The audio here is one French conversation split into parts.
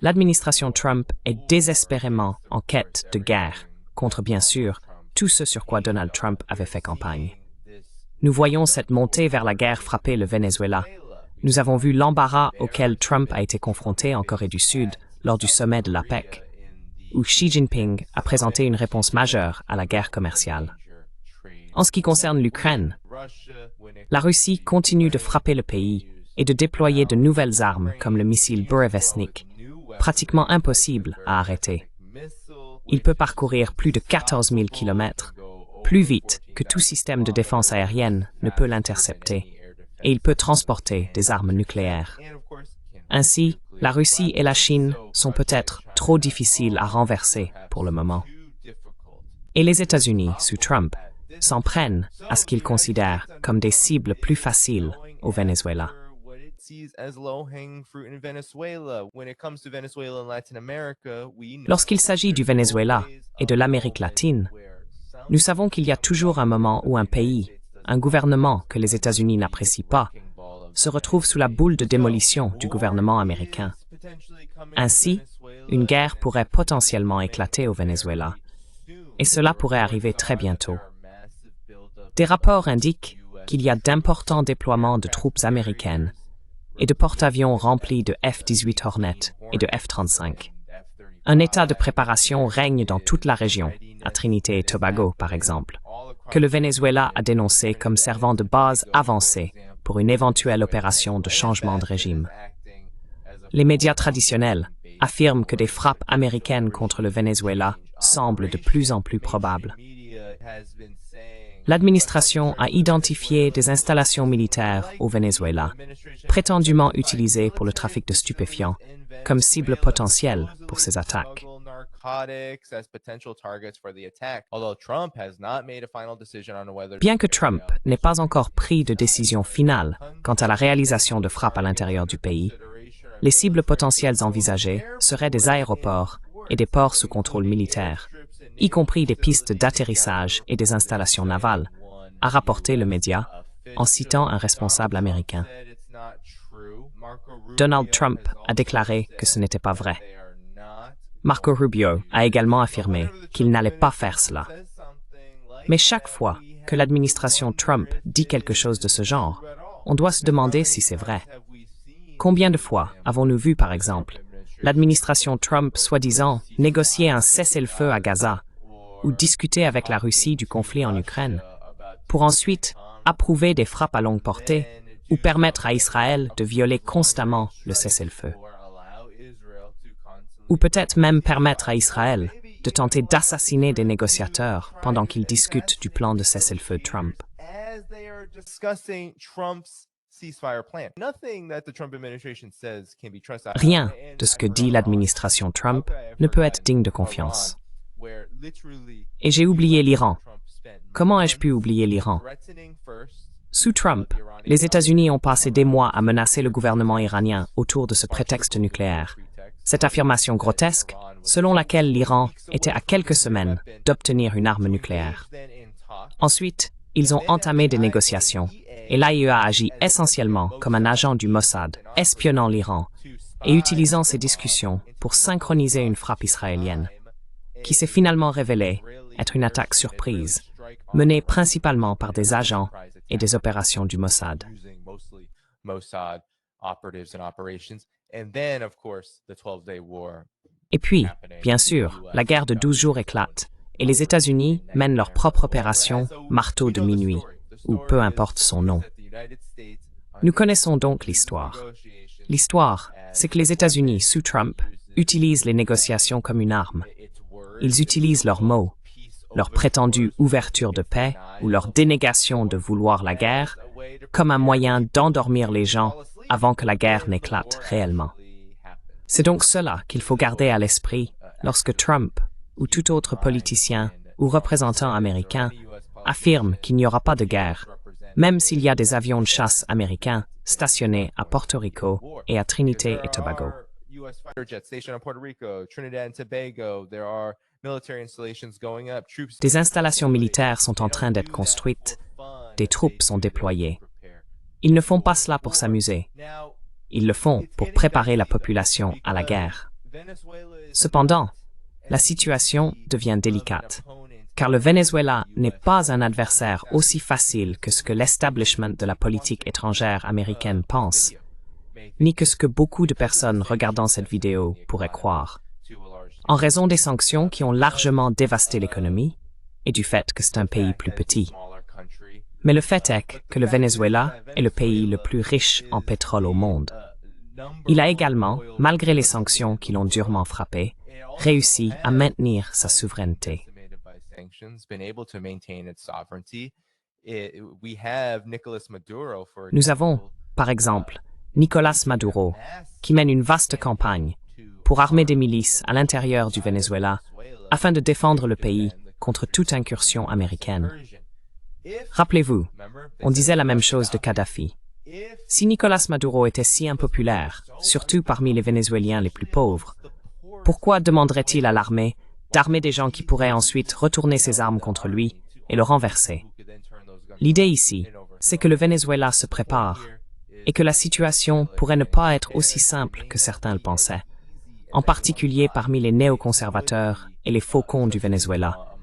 L'administration Trump est désespérément en quête de guerre contre, bien sûr, tout ce sur quoi Donald Trump avait fait campagne. Nous voyons cette montée vers la guerre frapper le Venezuela. Nous avons vu l'embarras auquel Trump a été confronté en Corée du Sud lors du sommet de l'APEC, où Xi Jinping a présenté une réponse majeure à la guerre commerciale. En ce qui concerne l'Ukraine, la Russie continue de frapper le pays et de déployer de nouvelles armes comme le missile Burevestnik, pratiquement impossible à arrêter. Il peut parcourir plus de 14 000 kilomètres, plus vite que tout système de défense aérienne ne peut l'intercepter, et il peut transporter des armes nucléaires. Ainsi, la Russie et la Chine sont peut-être trop difficiles à renverser pour le moment. Et les États-Unis, sous Trump, s'en prennent à ce qu'ils considèrent comme des cibles plus faciles au Venezuela. Lorsqu'il s'agit du Venezuela et de l'Amérique latine, nous savons qu'il y a toujours un moment où un pays, un gouvernement que les États-Unis n'apprécient pas, se retrouve sous la boule de démolition du gouvernement américain. Ainsi, une guerre pourrait potentiellement éclater au Venezuela, et cela pourrait arriver très bientôt. Des rapports indiquent qu'il y a d'importants déploiements de troupes américaines et de porte-avions remplis de F-18 Hornet et de F-35. Un état de préparation règne dans toute la région, à Trinité et Tobago par exemple, que le Venezuela a dénoncé comme servant de base avancée pour une éventuelle opération de changement de régime. Les médias traditionnels affirment que des frappes américaines contre le Venezuela semblent de plus en plus probables. L'administration a identifié des installations militaires au Venezuela, prétendument utilisées pour le trafic de stupéfiants, comme cible potentielle pour ces attaques. Bien que Trump n'ait pas encore pris de décision finale quant à la réalisation de frappes à l'intérieur du pays, les cibles potentielles envisagées seraient des aéroports et des ports sous contrôle militaire, y compris des pistes d'atterrissage et des installations navales, a rapporté le média en citant un responsable américain. Donald Trump a déclaré que ce n'était pas vrai. Marco Rubio a également affirmé qu'il n'allait pas faire cela. Mais chaque fois que l'administration Trump dit quelque chose de ce genre, on doit se demander si c'est vrai. Combien de fois avons-nous vu, par exemple, l'administration Trump soi-disant négocier un cessez-le-feu à Gaza ou discuter avec la Russie du conflit en Ukraine, pour ensuite approuver des frappes à longue portée ou permettre à Israël de violer constamment le cessez-le-feu. Ou peut-être même permettre à Israël de tenter d'assassiner des négociateurs pendant qu'ils discutent du plan de cessez-le-feu Trump. Rien de ce que dit l'administration Trump ne peut être digne de confiance. Et j'ai oublié l'Iran. Comment ai-je pu oublier l'Iran? Sous Trump, les États-Unis ont passé des mois à menacer le gouvernement iranien autour de ce prétexte nucléaire. Cette affirmation grotesque, selon laquelle l'Iran était à quelques semaines d'obtenir une arme nucléaire. Ensuite, ils ont entamé des négociations, et l'AIEA agit essentiellement comme un agent du Mossad, espionnant l'Iran et utilisant ces discussions pour synchroniser une frappe israélienne, qui s'est finalement révélée être une attaque surprise, menée principalement par des agents et des opérations du Mossad. Et puis, bien sûr, la guerre de 12 jours éclate, et les États-Unis mènent leur propre opération Marteau de minuit, ou peu importe son nom. Nous connaissons donc l'histoire. L'histoire, c'est que les États-Unis, sous Trump, utilisent les négociations comme une arme. Ils utilisent leurs mots, leur prétendue ouverture de paix ou leur dénégation de vouloir la guerre, comme un moyen d'endormir les gens avant que la guerre n'éclate réellement. C'est donc cela qu'il faut garder à l'esprit lorsque Trump ou tout autre politicien ou représentant américain affirme qu'il n'y aura pas de guerre, même s'il y a des avions de chasse américains stationnés à Porto Rico et à Trinité et Tobago. Des installations militaires sont en train d'être construites, des troupes sont déployées. Ils ne font pas cela pour s'amuser. Ils le font pour préparer la population à la guerre. Cependant, la situation devient délicate, car le Venezuela n'est pas un adversaire aussi facile que ce que l'establishment de la politique étrangère américaine pense, ni que ce que beaucoup de personnes regardant cette vidéo pourraient croire. En raison des sanctions qui ont largement dévasté l'économie et du fait que c'est un pays plus petit. Mais le fait est que le Venezuela est le pays le plus riche en pétrole au monde. Il a également, malgré les sanctions qui l'ont durement frappé, réussi à maintenir sa souveraineté. Nous avons, par exemple, Nicolás Maduro, qui mène une vaste campagne pour armer des milices à l'intérieur du Venezuela afin de défendre le pays contre toute incursion américaine. Rappelez-vous, on disait la même chose de Kadhafi. Si Nicolás Maduro était si impopulaire, surtout parmi les Vénézuéliens les plus pauvres, pourquoi demanderait-il à l'armée d'armer des gens qui pourraient ensuite retourner ses armes contre lui et le renverser? L'idée ici, c'est que le Venezuela se prépare et que la situation pourrait ne pas être aussi simple que certains le pensaient, en particulier parmi les néoconservateurs et les faucons du Venezuela,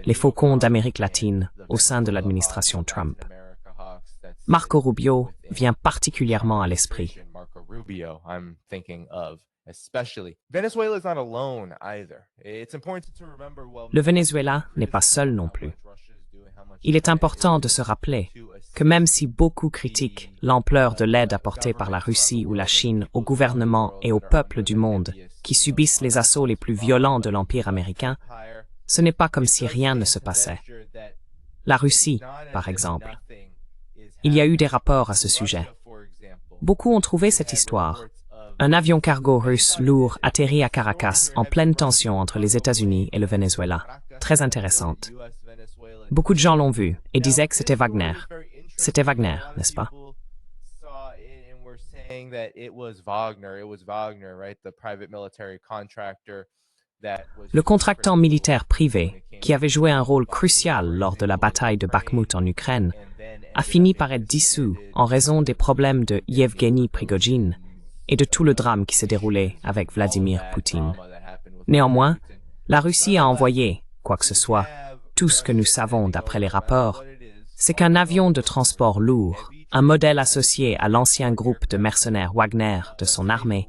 les faucons d'Amérique latine au sein de l'administration Trump. Marco Rubio vient particulièrement à l'esprit. Le Venezuela n'est pas seul non plus. Il est important de se rappeler que même si beaucoup critiquent l'ampleur de l'aide apportée par la Russie ou la Chine au gouvernement et au peuple du monde qui subissent les assauts les plus violents de l'Empire américain, ce n'est pas comme si rien ne se passait. La Russie, par exemple. Il y a eu des rapports à ce sujet. Beaucoup ont trouvé cette histoire. Un avion cargo russe lourd atterrit à Caracas en pleine tension entre les États-Unis et le Venezuela. Très intéressante. Beaucoup de gens l'ont vu et disaient que c'était Wagner. C'était Wagner, n'est-ce pas? Le contractant militaire privé, qui avait joué un rôle crucial lors de la bataille de Bakhmut en Ukraine, a fini par être dissous en raison des problèmes de Yevgeny Prigojine et de tout le drame qui s'est déroulé avec Vladimir Poutine. Néanmoins, la Russie a envoyé, quoi que ce soit, tout ce que nous savons d'après les rapports, c'est qu'un avion de transport lourd, un modèle associé à l'ancien groupe de mercenaires Wagner de son armée,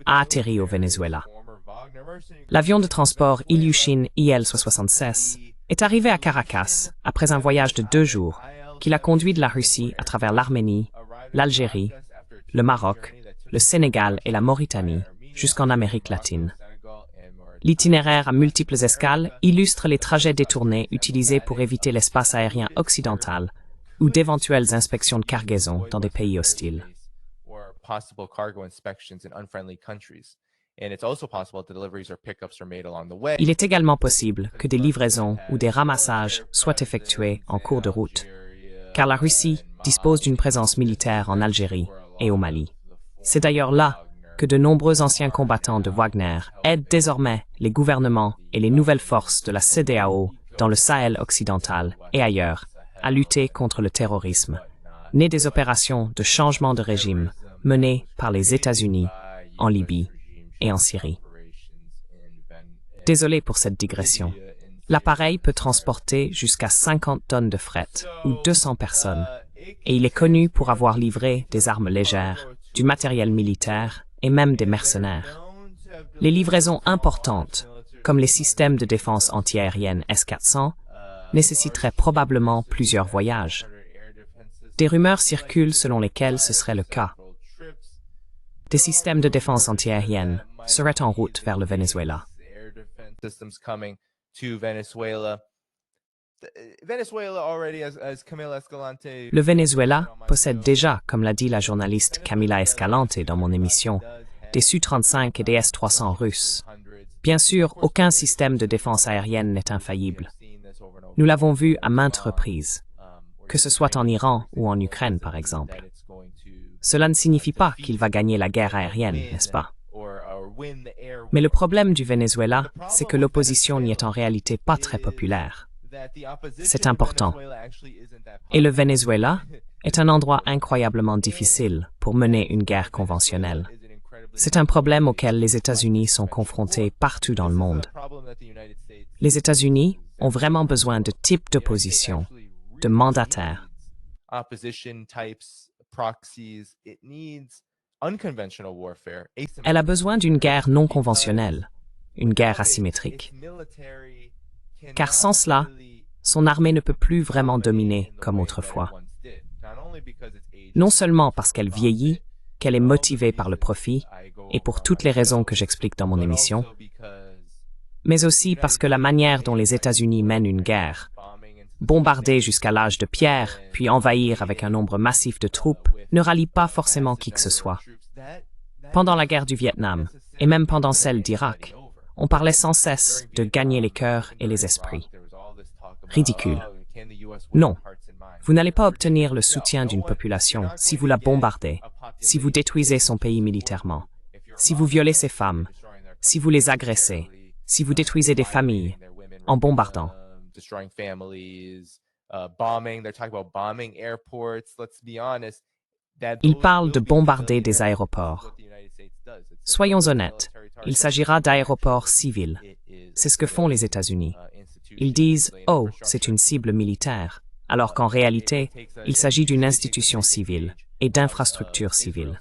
a atterri au Venezuela. L'avion de transport Ilyushin IL-76 est arrivé à Caracas après un voyage de 2 jours qui l'a conduit de la Russie à travers l'Arménie, l'Algérie, le Maroc, le Sénégal et la Mauritanie jusqu'en Amérique latine. L'itinéraire à multiples escales illustre les trajets détournés utilisés pour éviter l'espace aérien occidental ou d'éventuelles inspections de cargaison dans des pays hostiles. Il est également possible que des livraisons ou des ramassages soient effectués en cours de route, car la Russie dispose d'une présence militaire en Algérie et au Mali. C'est d'ailleurs là que de nombreux anciens combattants de Wagner aident désormais les gouvernements et les nouvelles forces de la CEDEAO dans le Sahel occidental et ailleurs à lutter contre le terrorisme, né des opérations de changement de régime menées par les États-Unis en Libye et en Syrie. Désolé pour cette digression. L'appareil peut transporter jusqu'à 50 tonnes de fret ou 200 personnes, et il est connu pour avoir livré des armes légères, du matériel militaire et même des mercenaires. Les livraisons importantes, comme les systèmes de défense antiaérienne S-400, nécessiteraient probablement plusieurs voyages. Des rumeurs circulent selon lesquelles ce serait le cas. Des systèmes de défense antiaérienne seraient en route vers le Venezuela. Le Venezuela possède déjà, comme l'a dit la journaliste Camila Escalante dans mon émission, des Su-35 et des S-300 russes. Bien sûr, aucun système de défense aérienne n'est infaillible. Nous l'avons vu à maintes reprises, que ce soit en Iran ou en Ukraine par exemple. Cela ne signifie pas qu'il va gagner la guerre aérienne, n'est-ce pas? Mais le problème du Venezuela, c'est que l'opposition n'y est en réalité pas très populaire. C'est important. Et le Venezuela, est un endroit incroyablement difficile pour mener une guerre conventionnelle. C'est un problème auquel les États-Unis sont confrontés partout dans le monde. Les États-Unis ont vraiment besoin de types d'opposition, de mandataires. Elle a besoin d'une guerre non conventionnelle, une guerre asymétrique. Car sans cela, son armée ne peut plus vraiment dominer comme autrefois. Non seulement parce qu'elle vieillit, qu'elle est motivée par le profit, et pour toutes les raisons que j'explique dans mon émission, mais aussi parce que la manière dont les États-Unis mènent une guerre, bombarder jusqu'à l'âge de pierre, puis envahir avec un nombre massif de troupes, ne rallie pas forcément qui que ce soit. Pendant la guerre du Vietnam, et même pendant celle d'Irak, on parlait sans cesse de gagner les cœurs et les esprits. Ridicule. Non. Vous n'allez pas obtenir le soutien d'une population si vous la bombardez, si vous détruisez son pays militairement, si vous violez ses femmes, si vous les agressez, si vous détruisez des familles en bombardant. Il parle de bombarder des aéroports. Soyons honnêtes, il s'agira d'aéroports civils. C'est ce que font les États-Unis. Ils disent « Oh, c'est une cible militaire », alors qu'en réalité, il s'agit d'une institution civile et d'infrastructures civiles.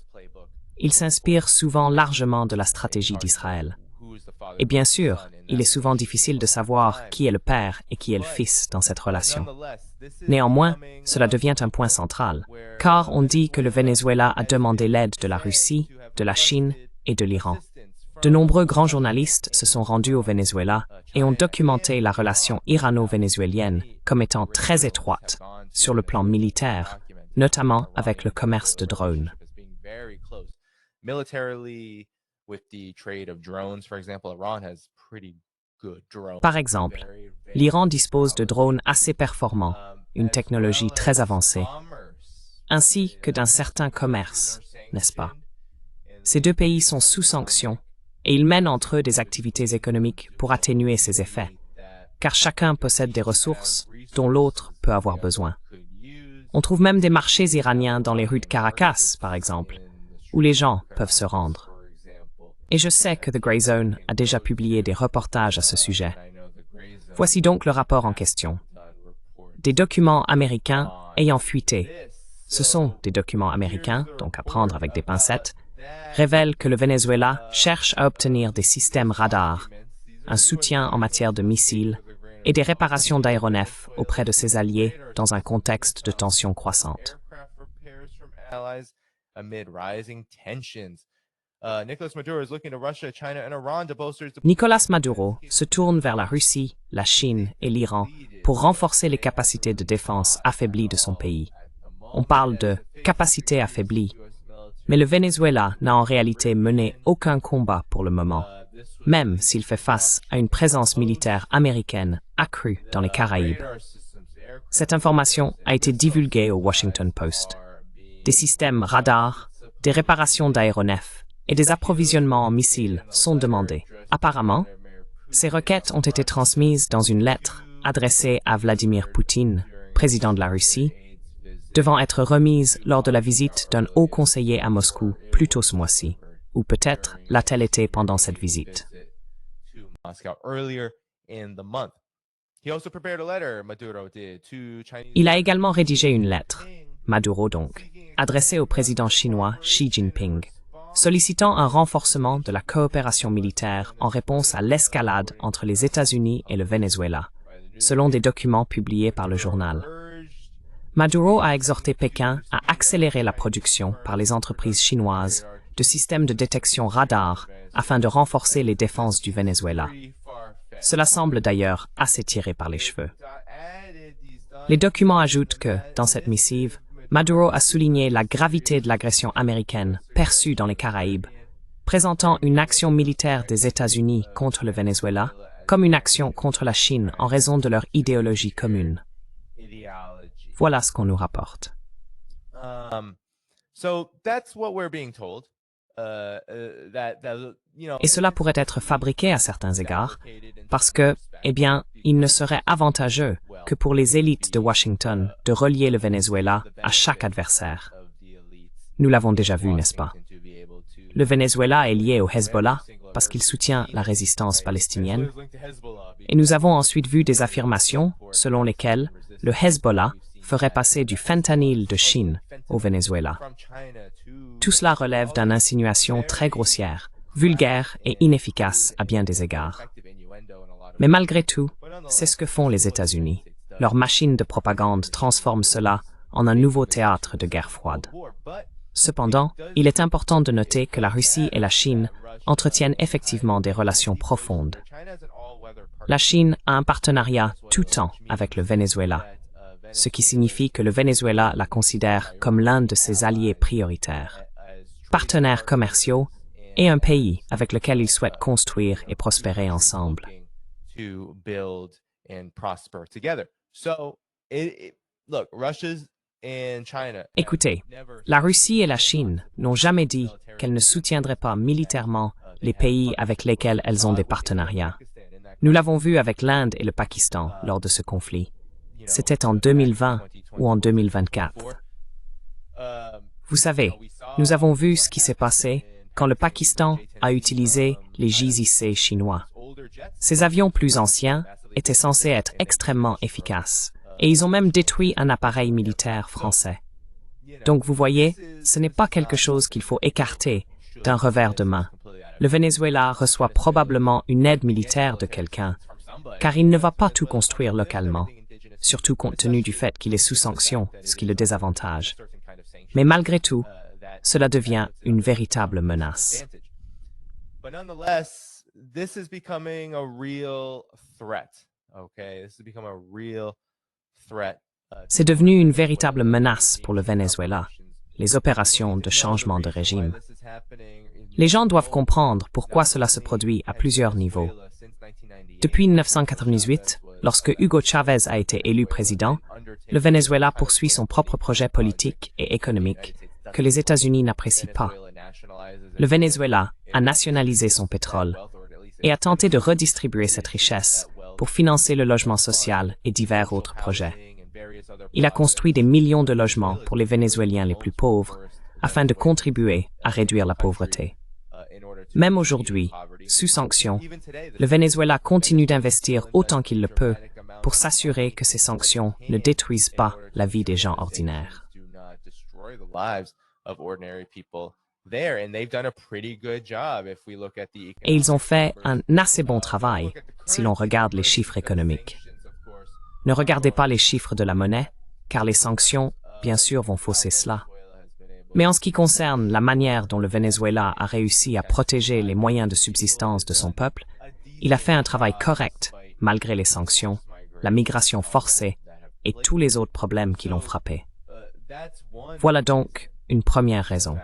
Ils s'inspirent souvent largement de la stratégie d'Israël. Et bien sûr, il est souvent difficile de savoir qui est le père et qui est le fils dans cette relation. Néanmoins, cela devient un point central, car on dit que le Venezuela a demandé l'aide de la Russie, de la Chine et de l'Iran. De nombreux grands journalistes se sont rendus au Venezuela et ont documenté la relation irano-vénézuélienne comme étant très étroite sur le plan militaire, notamment avec le commerce de drones. Par exemple, l'Iran dispose de drones assez performants, une technologie très avancée, ainsi que d'un certain commerce, n'est-ce pas? Ces deux pays sont sous sanctions et ils mènent entre eux des activités économiques pour atténuer ces effets, car chacun possède des ressources dont l'autre peut avoir besoin. On trouve même des marchés iraniens dans les rues de Caracas, par exemple, où les gens peuvent se rendre. Et je sais que The Grey Zone a déjà publié des reportages à ce sujet. Voici donc le rapport en question. Des documents américains ayant fuité. Ce sont des documents américains, donc à prendre avec des pincettes, révèlent que le Venezuela cherche à obtenir des systèmes radars, un soutien en matière de missiles et des réparations d'aéronefs auprès de ses alliés dans un contexte de tensions croissantes. Nicolás Maduro se tourne vers la Russie, la Chine et l'Iran pour renforcer les capacités de défense affaiblies de son pays. On parle de capacité affaiblie, mais le Venezuela n'a en réalité mené aucun combat pour le moment, même s'il fait face à une présence militaire américaine accrue dans les Caraïbes. Cette information a été divulguée au Washington Post. Des systèmes radars, des réparations d'aéronefs et des approvisionnements en missiles sont demandés. Apparemment, ces requêtes ont été transmises dans une lettre adressée à Vladimir Poutine, président de la Russie, devant être remises lors de la visite d'un haut conseiller à Moscou plus tôt ce mois-ci, ou peut-être l'a-t-elle été pendant cette visite. Il a également rédigé une lettre, Maduro donc, adressée au président chinois Xi Jinping, sollicitant un renforcement de la coopération militaire en réponse à l'escalade entre les États-Unis et le Venezuela, selon des documents publiés par le journal. Maduro a exhorté Pékin à accélérer la production par les entreprises chinoises de systèmes de détection radar afin de renforcer les défenses du Venezuela. Cela semble d'ailleurs assez tiré par les cheveux. Les documents ajoutent que, dans cette missive, Maduro a souligné la gravité de l'agression américaine perçue dans les Caraïbes, présentant une action militaire des États-Unis contre le Venezuela comme une action contre la Chine en raison de leur idéologie commune. Voilà ce qu'on nous rapporte. So that's what we're being told. Et cela pourrait être fabriqué à certains égards, parce que, eh bien, il ne serait avantageux que pour les élites de Washington de relier le Venezuela à chaque adversaire. Nous l'avons déjà vu, n'est-ce pas? Le Venezuela est lié au Hezbollah parce qu'il soutient la résistance palestinienne. Et nous avons ensuite vu des affirmations selon lesquelles le Hezbollah ferait passer du fentanyl de Chine au Venezuela. Tout cela relève d'une insinuation très grossière, vulgaire et inefficace à bien des égards. Mais malgré tout, c'est ce que font les États-Unis. Leur machine de propagande transforme cela en un nouveau théâtre de guerre froide. Cependant, il est important de noter que la Russie et la Chine entretiennent effectivement des relations profondes. La Chine a un partenariat tout temps avec le Venezuela, ce qui signifie que le Venezuela la considère comme l'un de ses alliés prioritaires, partenaires commerciaux et un pays avec lequel ils souhaitent construire et prospérer ensemble. Écoutez, la Russie et la Chine n'ont jamais dit qu'elles ne soutiendraient pas militairement les pays avec lesquels elles ont des partenariats. Nous l'avons vu avec l'Inde et le Pakistan lors de ce conflit. C'était en 2020 ou en 2024. Vous savez, nous avons vu ce qui s'est passé quand le Pakistan a utilisé les JCC chinois. Ces avions plus anciens étaient censés être extrêmement efficaces, et ils ont même détruit un appareil militaire français. Donc vous voyez, ce n'est pas quelque chose qu'il faut écarter d'un revers de main. Le Venezuela reçoit probablement une aide militaire de quelqu'un, car il ne va pas tout construire localement, surtout compte tenu du fait qu'il est sous sanction, ce qui le désavantage. Mais malgré tout, cela devient une véritable menace. C'est devenu une véritable menace pour le Venezuela, les opérations de changement de régime. Les gens doivent comprendre pourquoi cela se produit à plusieurs niveaux. Depuis 1998, lorsque Hugo Chavez a été élu président, le Venezuela poursuit son propre projet politique et économique que les États-Unis n'apprécient pas. Le Venezuela a nationalisé son pétrole et a tenté de redistribuer cette richesse pour financer le logement social et divers autres projets. Il a construit des millions de logements pour les Vénézuéliens les plus pauvres afin de contribuer à réduire la pauvreté. Même aujourd'hui, sous sanction, le Venezuela continue d'investir autant qu'il le peut pour s'assurer que ces sanctions ne détruisent pas la vie des gens ordinaires. Et ils ont fait un assez bon travail si l'on regarde les chiffres économiques. Ne regardez pas les chiffres de la monnaie, car les sanctions, bien sûr, vont fausser cela. Mais en ce qui concerne la manière dont le Venezuela a réussi à protéger les moyens de subsistance de son peuple, il a fait un travail correct malgré les sanctions, la migration forcée et tous les autres problèmes qui l'ont frappé. Voilà donc une première raison.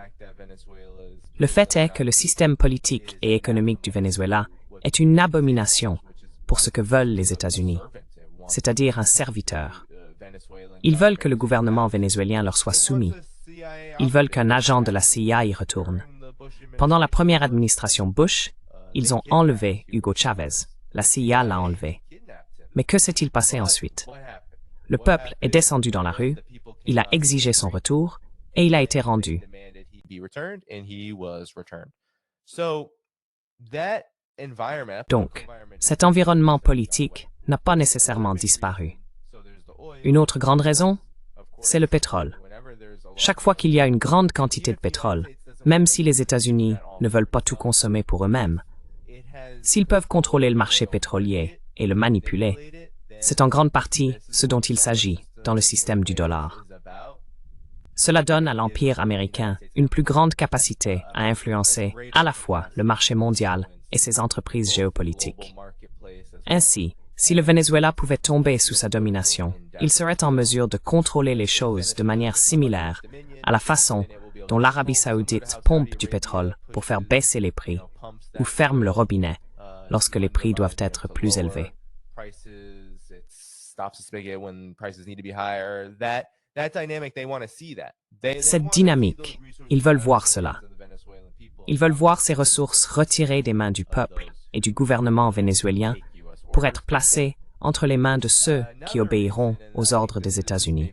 Le fait est que le système politique et économique du Venezuela est une abomination pour ce que veulent les États-Unis, c'est-à-dire un serviteur. Ils veulent que le gouvernement vénézuélien leur soit soumis. Ils veulent qu'un agent de la CIA y retourne. Pendant la première administration Bush, ils ont enlevé Hugo Chavez. La CIA l'a enlevé. Mais que s'est-il passé ensuite? Le peuple est descendu dans la rue, il a exigé son retour et il a été rendu. Donc, cet environnement politique n'a pas nécessairement disparu. Une autre grande raison, c'est le pétrole. Chaque fois qu'il y a une grande quantité de pétrole, même si les États-Unis ne veulent pas tout consommer pour eux-mêmes, s'ils peuvent contrôler le marché pétrolier et le manipuler, c'est en grande partie ce dont il s'agit dans le système du dollar. Cela donne à l'Empire américain une plus grande capacité à influencer à la fois le marché mondial et ses entreprises géopolitiques. Ainsi, si le Venezuela pouvait tomber sous sa domination, il serait en mesure de contrôler les choses de manière similaire à la façon dont l'Arabie saoudite pompe du pétrole pour faire baisser les prix ou ferme le robinet lorsque les prix doivent être plus élevés. Cette dynamique, ils veulent voir cela. Ils veulent voir ces ressources retirées des mains du peuple et du gouvernement vénézuélien pour être placées entre les mains de ceux qui obéiront aux ordres des États-Unis.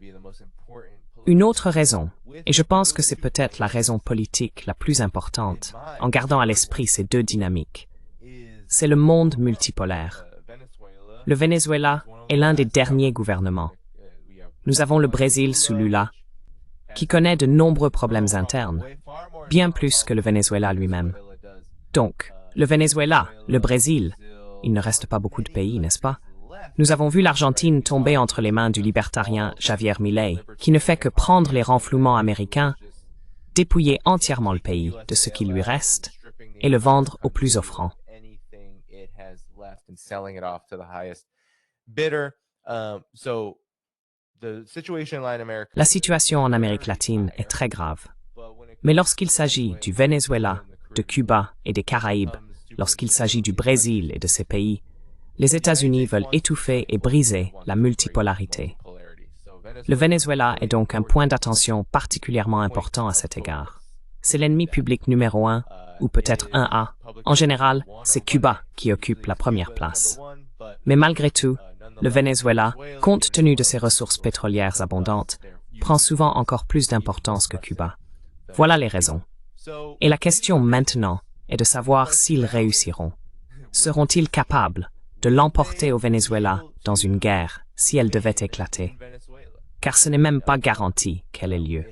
Une autre raison, et je pense que c'est peut-être la raison politique la plus importante, en gardant à l'esprit ces deux dynamiques, c'est le monde multipolaire. Le Venezuela est l'un des derniers gouvernements. Nous avons le Brésil sous Lula, qui connaît de nombreux problèmes internes, bien plus que le Venezuela lui-même. Donc, le Venezuela, le Brésil, il ne reste pas beaucoup de pays, n'est-ce pas? Nous avons vu l'Argentine tomber entre les mains du libertarien Javier Milei, qui ne fait que prendre les renflouements américains, dépouiller entièrement le pays de ce qui lui reste et le vendre au plus offrant. La situation en Amérique latine est très grave. Mais lorsqu'il s'agit du Venezuela, de Cuba et des Caraïbes, lorsqu'il s'agit du Brésil et de ces pays, les États-Unis veulent étouffer et briser la multipolarité. Le Venezuela est donc un point d'attention particulièrement important à cet égard. C'est l'ennemi public numéro 1, ou peut-être 1A. En général, c'est Cuba qui occupe la première place. Mais malgré tout, le Venezuela, compte tenu de ses ressources pétrolières abondantes, prend souvent encore plus d'importance que Cuba. Voilà les raisons. Et la question maintenant est de savoir s'ils réussiront. Seront-ils capables de l'emporter au Venezuela dans une guerre si elle devait éclater? Car ce n'est même pas garanti qu'elle ait lieu.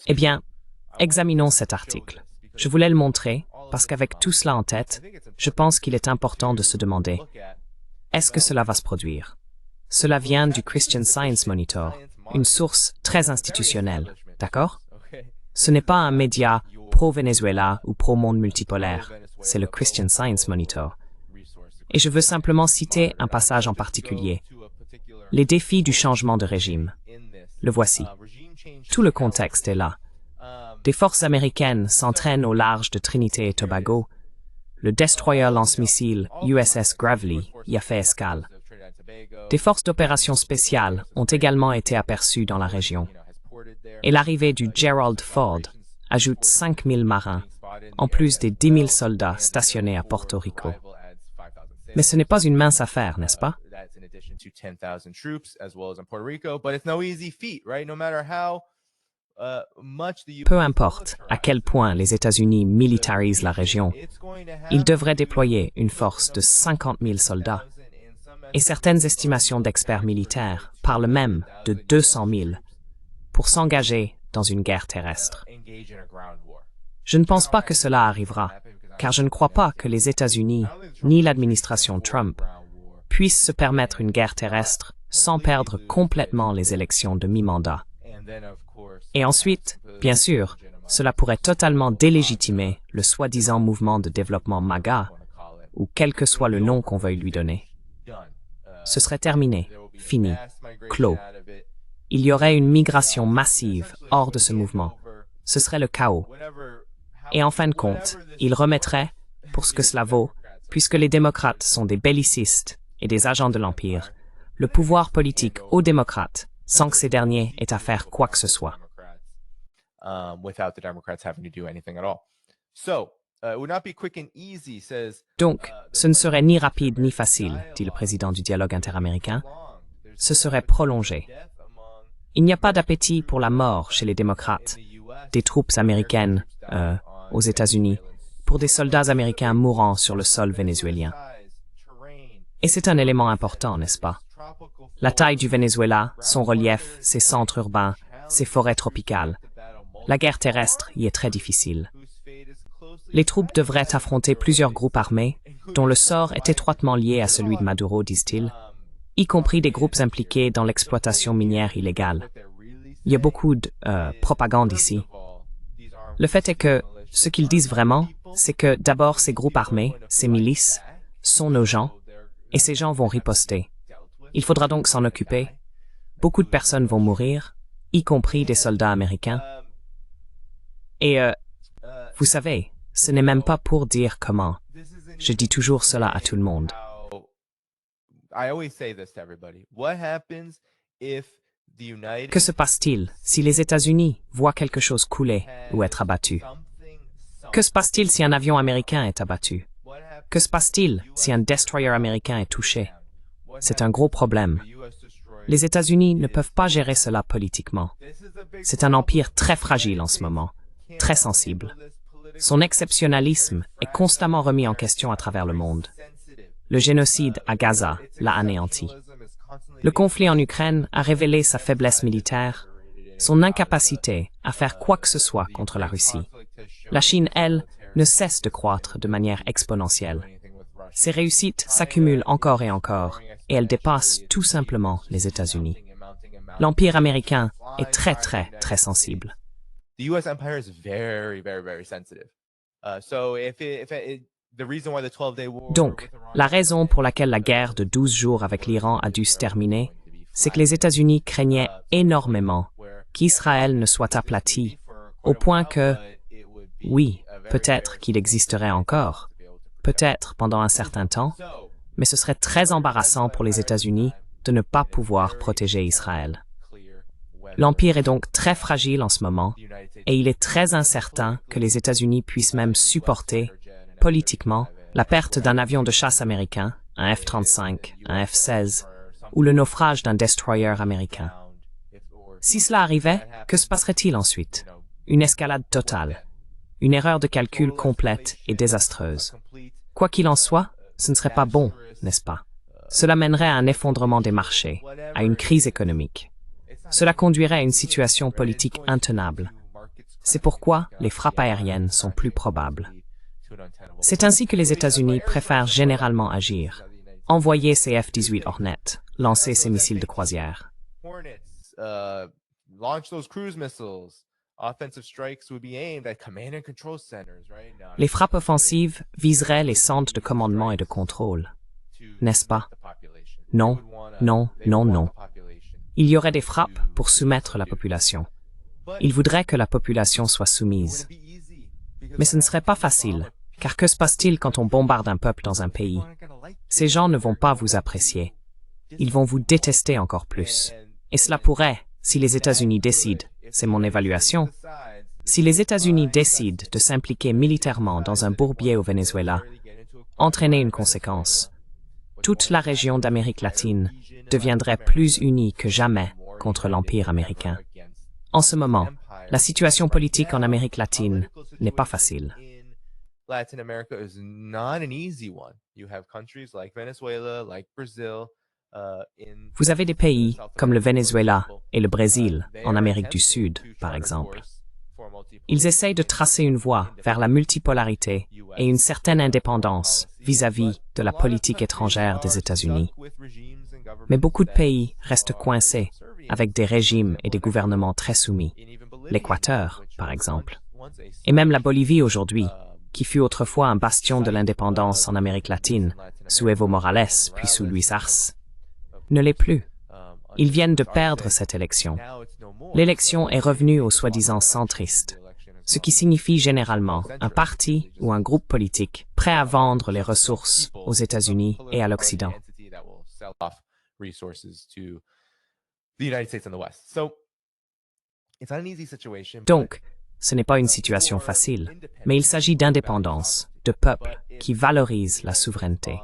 Eh bien, examinons cet article. Je voulais le montrer parce qu'avec tout cela en tête, je pense qu'il est important de se demander, est-ce que cela va se produire? Cela vient du Christian Science Monitor, une source très institutionnelle, d'accord? Ce n'est pas un média pro-Venezuela ou pro-monde multipolaire, c'est le Christian Science Monitor. Et je veux simplement citer un passage en particulier. Les défis du changement de régime. Le voici. Tout le contexte est là. Des forces américaines s'entraînent au large de Trinité et Tobago. Le destroyer lance-missile USS Gravely y a fait escale. Des forces d'opération spéciales ont également été aperçues dans la région. Et l'arrivée du Gerald Ford ajoute 5000 marins, en plus des 10 000 soldats stationnés à Porto Rico. Mais ce n'est pas une mince affaire, n'est-ce pas? Peu importe à quel point les États-Unis militarisent la région, ils devraient déployer une force de 50 000 soldats. Et certaines estimations d'experts militaires parlent même de 200 000 pour s'engager dans une guerre terrestre. Je ne pense pas que cela arrivera, car je ne crois pas que les États-Unis ni l'administration Trump puissent se permettre une guerre terrestre sans perdre complètement les élections de mi-mandat. Et ensuite, bien sûr, cela pourrait totalement délégitimer le soi-disant mouvement de développement MAGA, ou quel que soit le nom qu'on veuille lui donner. Ce serait terminé, fini, clos. Il y aurait une migration massive hors de ce mouvement. Ce serait le chaos. Et en fin de compte, il remettrait, pour ce que cela vaut, puisque les démocrates sont des bellicistes et des agents de l'Empire, le pouvoir politique aux démocrates, sans que ces derniers aient à faire quoi que ce soit. Donc, ce ne serait ni rapide ni facile, dit le président du dialogue interaméricain. Ce serait prolongé. Il n'y a pas d'appétit pour la mort chez les démocrates, des troupes américaines aux États-Unis, pour des soldats américains mourant sur le sol vénézuélien. Et c'est un élément important, n'est-ce pas? La taille du Venezuela, son relief, ses centres urbains, ses forêts tropicales. La guerre terrestre y est très difficile. Les troupes devraient affronter plusieurs groupes armés, dont le sort est étroitement lié à celui de Maduro, disent-ils, y compris des groupes impliqués dans l'exploitation minière illégale. Il y a beaucoup de propagande ici. Le fait est que, ce qu'ils disent vraiment, c'est que d'abord ces groupes armés, ces milices, sont nos gens, et ces gens vont riposter. Il faudra donc s'en occuper. Beaucoup de personnes vont mourir, y compris des soldats américains. Et, vous savez, ce n'est même pas pour dire comment. Je dis toujours cela à tout le monde. Que se passe-t-il si les États-Unis voient quelque chose couler ou être abattu? Que se passe-t-il si un avion américain est abattu? Que se passe-t-il si un destroyer américain est touché? C'est un gros problème. Les États-Unis ne peuvent pas gérer cela politiquement. C'est un empire très fragile en ce moment, très sensible. Son exceptionnalisme est constamment remis en question à travers le monde. Le génocide à Gaza l'a anéanti. Le conflit en Ukraine a révélé sa faiblesse militaire, son incapacité à faire quoi que ce soit contre la Russie. La Chine, elle, ne cesse de croître de manière exponentielle. Ses réussites s'accumulent encore et encore, et elles dépassent tout simplement les États-Unis. L'Empire américain est très, très, très sensible. Donc, la raison pour laquelle la guerre de 12 jours avec l'Iran a dû se terminer, c'est que les États-Unis craignaient énormément qu'Israël ne soit aplati, au point que, oui, peut-être qu'il existerait encore, peut-être pendant un certain temps, mais ce serait très embarrassant pour les États-Unis de ne pas pouvoir protéger Israël. L'Empire est donc très fragile en ce moment, et il est très incertain que les États-Unis puissent même supporter, politiquement, la perte d'un avion de chasse américain, un F-35, un F-16, ou le naufrage d'un destroyer américain. Si cela arrivait, que se passerait-il ensuite? Une escalade totale, une erreur de calcul complète et désastreuse. Quoi qu'il en soit, ce ne serait pas bon, n'est-ce pas? Cela mènerait à un effondrement des marchés, à une crise économique. Cela conduirait à une situation politique intenable. C'est pourquoi les frappes aériennes sont plus probables. C'est ainsi que les États-Unis préfèrent généralement agir. Envoyer ces F-18 Hornet, lancer ces missiles de croisière. Les frappes offensives viseraient les centres de commandement et de contrôle. N'est-ce pas? Non, non, non, non. Il y aurait des frappes pour soumettre la population. Ils voudraient que la population soit soumise. Mais ce ne serait pas facile, car que se passe-t-il quand on bombarde un peuple dans un pays? Ces gens ne vont pas vous apprécier. Ils vont vous détester encore plus. Et cela pourrait, si les États-Unis décident, c'est mon évaluation, si les États-Unis décident de s'impliquer militairement dans un bourbier au Venezuela, entraîner une conséquence. Toute la région d'Amérique latine deviendrait plus unie que jamais contre l'Empire américain. En ce moment, la situation politique en Amérique latine n'est pas facile. Vous avez des pays comme le Venezuela et le Brésil en Amérique du Sud, par exemple. Ils essayent de tracer une voie vers la multipolarité et une certaine indépendance vis-à-vis de la politique étrangère des États-Unis. Mais beaucoup de pays restent coincés avec des régimes et des gouvernements très soumis. L'Équateur, par exemple. Et même la Bolivie aujourd'hui, qui fut autrefois un bastion de l'indépendance en Amérique latine, sous Evo Morales puis sous Luis Arce, ne l'est plus. Ils viennent de perdre cette élection. L'élection est revenue aux soi-disant centristes, ce qui signifie généralement un parti ou un groupe politique prêt à vendre les ressources aux États-Unis et à l'Occident. Donc, ce n'est pas une situation facile, mais il s'agit d'indépendance, de peuples qui valorisent la souveraineté.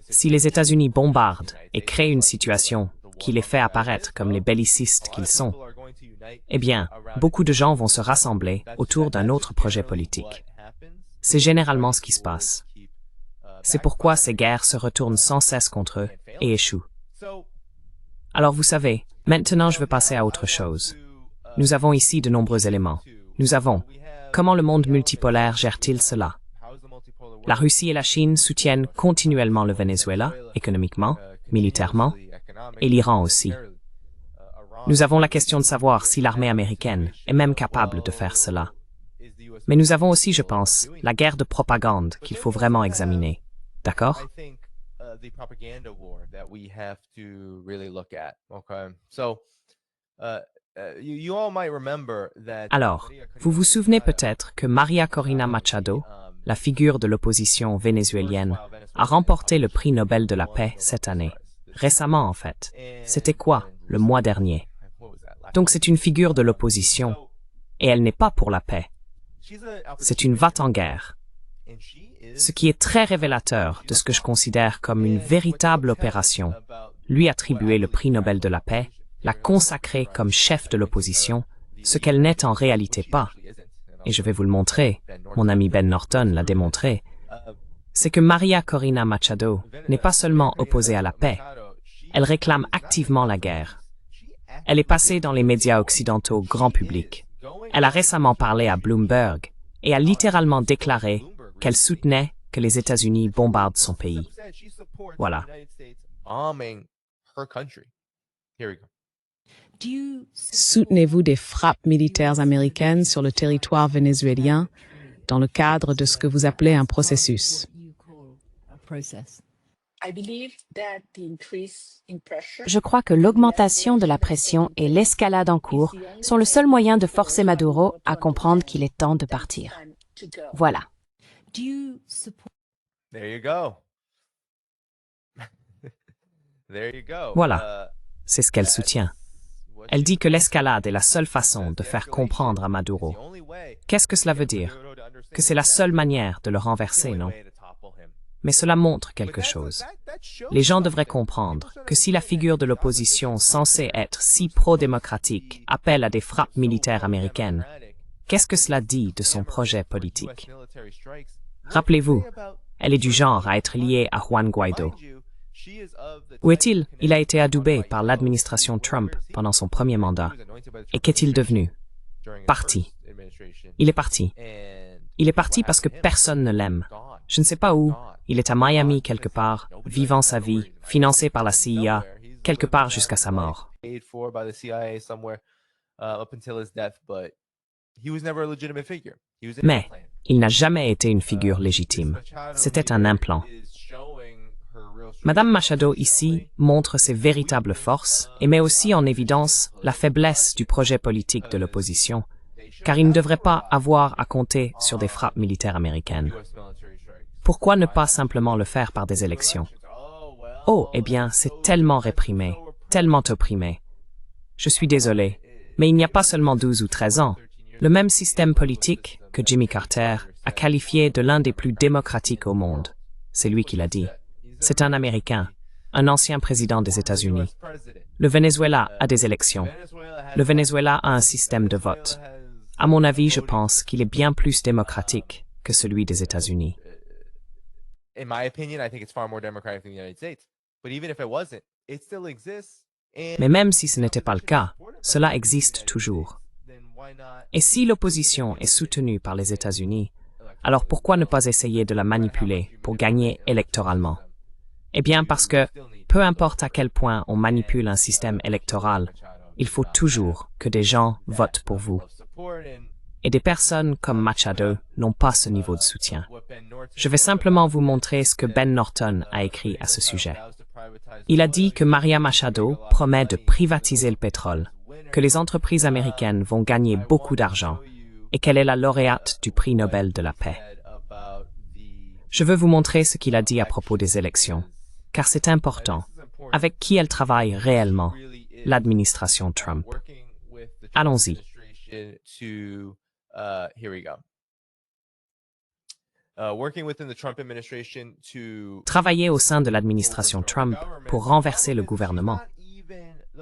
Si les États-Unis bombardent et créent une situation qui les fait apparaître comme les bellicistes qu'ils sont, eh bien, beaucoup de gens vont se rassembler autour d'un autre projet politique. C'est généralement ce qui se passe. C'est pourquoi ces guerres se retournent sans cesse contre eux et échouent. Alors vous savez, maintenant je veux passer à autre chose. Nous avons ici de nombreux éléments. Nous avons, comment le monde multipolaire gère-t-il cela? La Russie et la Chine soutiennent continuellement le Venezuela, économiquement, militairement, et l'Iran aussi. Nous avons la question de savoir si l'armée américaine est même capable de faire cela. Mais nous avons aussi, je pense, la guerre de propagande qu'il faut vraiment examiner. D'accord? Alors, vous vous souvenez peut-être que Maria Corina Machado, la figure de l'opposition vénézuélienne, a remporté le prix Nobel de la paix cette année. récemment en fait. C'était quoi, le mois dernier? Donc c'est une figure de l'opposition, et elle n'est pas pour la paix. C'est une va-t-en-guerre. Ce qui est très révélateur de ce que je considère comme une véritable opération, lui attribuer le prix Nobel de la paix, la consacrer comme chef de l'opposition, ce qu'elle n'est en réalité pas. Et je vais vous le montrer, mon ami Ben Norton l'a démontré, c'est que Maria Corina Machado n'est pas seulement opposée à la paix, elle réclame activement la guerre. Elle est passée dans les médias occidentaux grand public. Elle a récemment parlé à Bloomberg et a littéralement déclaré qu'elle soutenait que les États-Unis bombardent son pays. Voilà. Soutenez-vous des frappes militaires américaines sur le territoire vénézuélien dans le cadre de ce que vous appelez un processus? Je crois que l'augmentation de la pression et l'escalade en cours sont le seul moyen de forcer Maduro à comprendre qu'il est temps de partir. Voilà. Voilà, c'est ce qu'elle soutient. Elle dit que l'escalade est la seule façon de faire comprendre à Maduro. Qu'est-ce que cela veut dire? Que c'est la seule manière de le renverser, non? Mais cela montre quelque chose. Les gens devraient comprendre que si la figure de l'opposition censée être si pro-démocratique appelle à des frappes militaires américaines, qu'est-ce que cela dit de son projet politique? Rappelez-vous, elle est du genre à être liée à Juan Guaido. Où est-il? Il a été adoubé par l'administration Trump pendant son premier mandat. Et qu'est-il devenu? Parti. Il est parti. Il est parti parce que personne ne l'aime. Je ne sais pas où. Il est à Miami quelque part, vivant sa vie, financé par la CIA, quelque part jusqu'à sa mort. Mais il n'a jamais été une figure légitime. C'était un implant. Madame Machado ici montre ses véritables forces et met aussi en évidence la faiblesse du projet politique de l'opposition, car il ne devrait pas avoir à compter sur des frappes militaires américaines. Pourquoi ne pas simplement le faire par des élections? Oh, eh bien, c'est tellement réprimé, tellement opprimé. Je suis désolé, mais il n'y a pas seulement 12 ou 13 ans. Le même système politique que Jimmy Carter a qualifié de l'un des plus démocratiques au monde. C'est lui qui l'a dit. C'est un Américain, un ancien président des États-Unis. Le Venezuela a des élections. Le Venezuela a un système de vote. À mon avis, je pense qu'il est bien plus démocratique que celui des États-Unis. In my opinion, I think it's far more democratic than the United States. But even if it wasn't, it still exists. Mais même si ce n'était pas le cas, cela existe toujours. Et si l'opposition est soutenue par les États-Unis, alors pourquoi ne pas essayer de la manipuler pour gagner électoralement? Eh bien parce que, peu importe à quel point on manipule un système électoral, il faut toujours que des gens votent pour vous. Et des personnes comme Machado n'ont pas ce niveau de soutien. Je vais simplement vous montrer ce que Ben Norton a écrit à ce sujet. Il a dit que Maria Machado promet de privatiser le pétrole, que les entreprises américaines vont gagner beaucoup d'argent et qu'elle est la lauréate du prix Nobel de la paix. Je veux vous montrer ce qu'il a dit à propos des élections, car c'est important. Avec qui elle travaille réellement, l'administration Trump. Allons-y. Here we go. Working within the Trump administration to Travailler au sein de l'administration Trump pour renverser le gouvernement.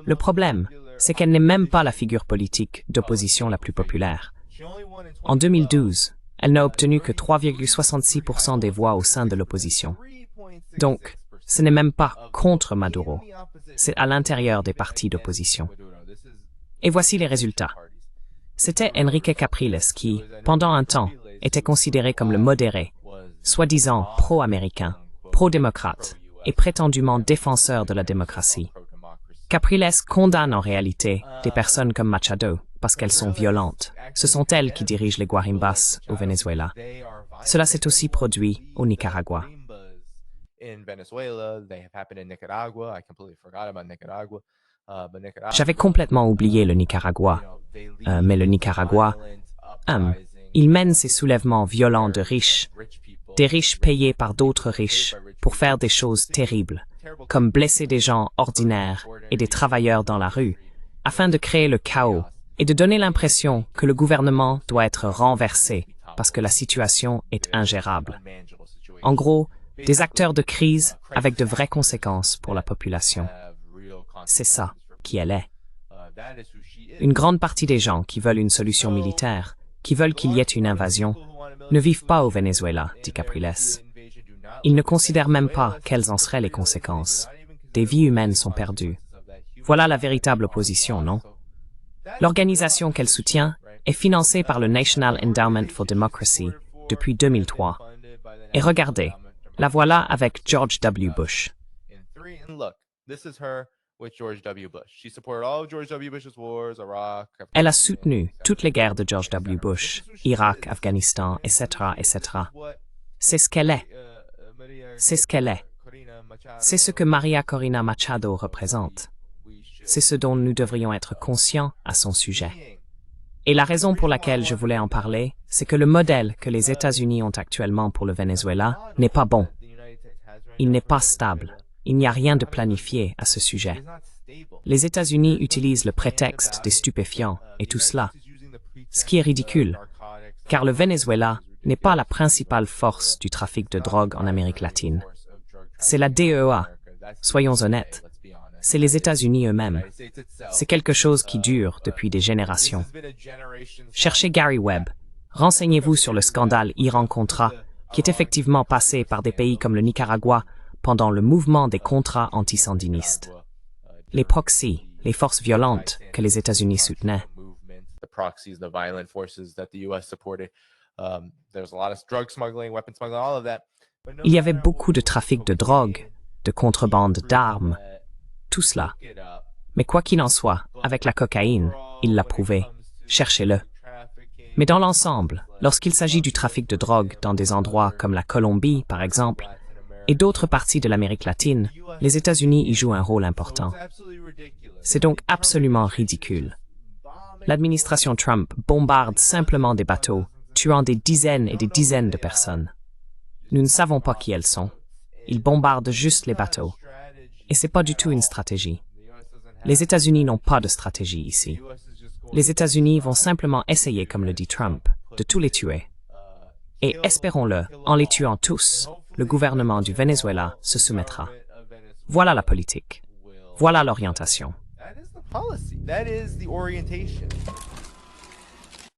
Le problème, c'est qu'elle n'est même pas la figure politique d'opposition la plus populaire. En 2012, elle n'a obtenu que 3,66% des voix au sein de l'opposition. Donc, ce n'est même pas contre Maduro, c'est à l'intérieur des partis d'opposition. Et voici les résultats. C'était Enrique Capriles qui, pendant un temps, était considéré comme le modéré, soi-disant pro-américain, pro-démocrate et prétendument défenseur de la démocratie. Capriles condamne en réalité des personnes comme Machado parce qu'elles sont violentes. Ce sont elles qui dirigent les guarimbas au Venezuela. Cela s'est aussi produit au Nicaragua. J'avais complètement oublié le Nicaragua, mais le Nicaragua, il mène ces soulèvements violents de riches, des riches payés par d'autres riches pour faire des choses terribles, comme blesser des gens ordinaires et des travailleurs dans la rue, afin de créer le chaos et de donner l'impression que le gouvernement doit être renversé parce que la situation est ingérable. En gros, des acteurs de crise avec de vraies conséquences pour la population. C'est ça qui elle est. Une grande partie des gens qui veulent une solution militaire, qui veulent qu'il y ait une invasion, ne vivent pas au Venezuela, dit Capriles. Ils ne considèrent même pas quelles en seraient les conséquences. Des vies humaines sont perdues. Voilà la véritable opposition, non? L'organisation qu'elle soutient est financée par le National Endowment for Democracy depuis 2003. Et regardez, la voilà avec George W. Bush. Elle a soutenu toutes les guerres de George W. Bush, Irak, Afghanistan, etc., etc. C'est ce qu'elle est. C'est ce qu'elle est. C'est ce que Maria Corina Machado représente. C'est ce dont nous devrions être conscients à son sujet. Et la raison pour laquelle je voulais en parler, c'est que le modèle que les États-Unis ont actuellement pour le Venezuela n'est pas bon. Il n'est pas stable. Il n'y a rien de planifié à ce sujet. Les États-Unis utilisent le prétexte des stupéfiants et tout cela, ce qui est ridicule, car le Venezuela n'est pas la principale force du trafic de drogue en Amérique latine. C'est la DEA, soyons honnêtes. C'est les États-Unis eux-mêmes. C'est quelque chose qui dure depuis des générations. Cherchez Gary Webb. Renseignez-vous sur le scandale Iran-Contra, qui est effectivement passé par des pays comme le Nicaragua pendant le mouvement des contrats antisandinistes. Les proxys, les forces violentes que les États-Unis soutenaient. Il y avait beaucoup de trafic de drogue, de contrebande d'armes, tout cela. Mais quoi qu'il en soit, avec la cocaïne, il l'a prouvé. Cherchez-le. Mais dans l'ensemble, lorsqu'il s'agit du trafic de drogue dans des endroits comme la Colombie, par exemple, et d'autres parties de l'Amérique latine, les États-Unis y jouent un rôle important. C'est donc absolument ridicule. L'administration Trump bombarde simplement des bateaux, tuant des dizaines et des dizaines de personnes. Nous ne savons pas qui elles sont. Ils bombardent juste les bateaux. Et c'est pas du tout une stratégie. Les États-Unis n'ont pas de stratégie ici. Les États-Unis vont simplement essayer, comme le dit Trump, de tous les tuer. Et espérons-le, en les tuant tous, le gouvernement du Venezuela se soumettra. Voilà la politique. Voilà l'orientation. That is the policy. That is the orientation.